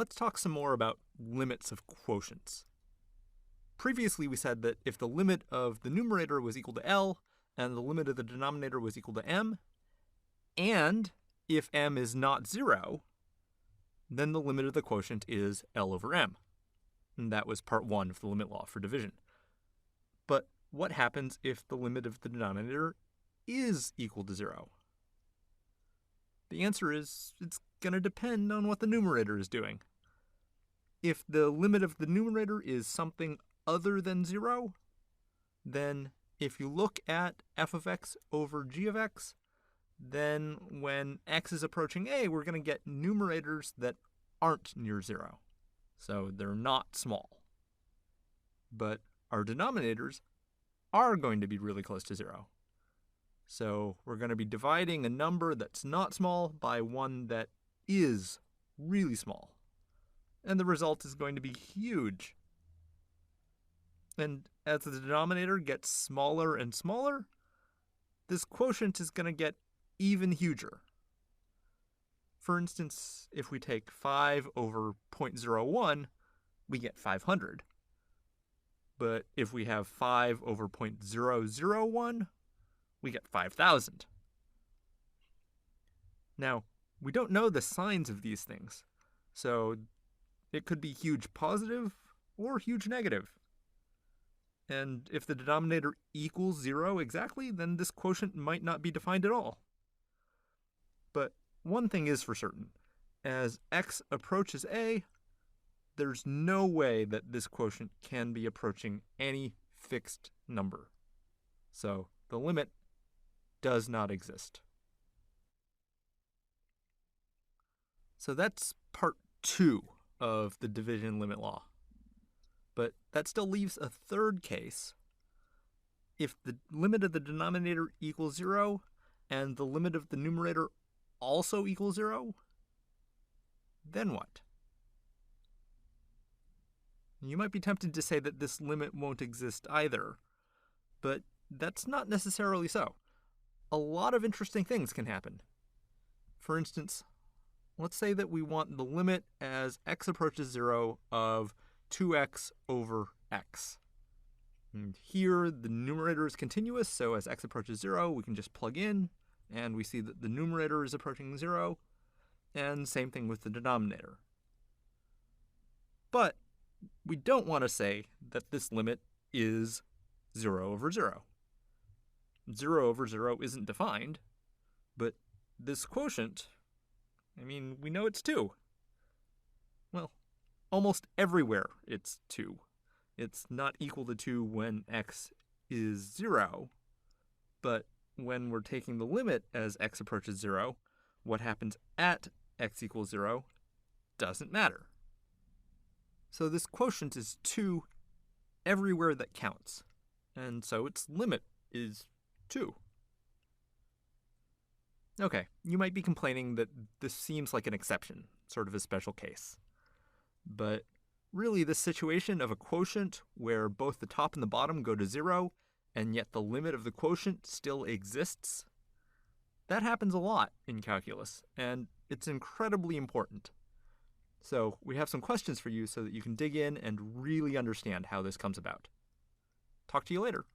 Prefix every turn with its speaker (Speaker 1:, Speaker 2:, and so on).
Speaker 1: Let's talk some more about limits of quotients. Previously, we said that if the limit of the numerator was equal to L and the limit of the denominator was equal to M, and if M is not 0, then the limit of the quotient is L over M. And that was part 1 of the limit law for division. But what happens if the limit of the denominator is equal to 0? The answer is it's going to depend on what the numerator is doing. If the limit of the numerator is something other than 0, then if you look at f of x over g of x, then when x is approaching a, we're going to get numerators that aren't near 0. So they're not small. But our denominators are going to be really close to 0. So we're going to be dividing a number that's not small by one that is really small. And the result is going to be huge. And as the denominator gets smaller and smaller, this quotient is going to get even huger. For instance, if we take 5 over 0.01, we get 500. But if we have 5 over 0.001, we get 5,000. Now, we don't know the signs of these things, so it could be huge positive or huge negative. And if the denominator equals 0 exactly, then this quotient might not be defined at all. But one thing is for certain. As x approaches a, there's no way that this quotient can be approaching any fixed number. So the limit does not exist. So that's part 2 of the division limit law. But that still leaves a third case. If the limit of the denominator equals 0 and the limit of the numerator also equals 0, then what? You might be tempted to say that this limit won't exist either, but that's not necessarily so. A lot of interesting things can happen. For instance, let's say that we want the limit as x approaches 0 of 2x over x. And here the numerator is continuous, so as x approaches 0, we can just plug in, and we see that the numerator is approaching 0, and same thing with the denominator. But we don't want to say that this limit is 0 over 0. 0 over 0 isn't defined, but this quotient, we know it's 2. Well, almost everywhere it's 2. It's not equal to 2 when x is 0, but when we're taking the limit as x approaches 0, what happens at x equals 0 doesn't matter. So this quotient is 2 everywhere that counts, and so its limit is 2. Okay, you might be complaining that this seems like an exception, sort of a special case. But really, this situation of a quotient where both the top and the bottom go to 0, and yet the limit of the quotient still exists, that happens a lot in calculus, and it's incredibly important. So we have some questions for you so that you can dig in and really understand how this comes about. Talk to you later.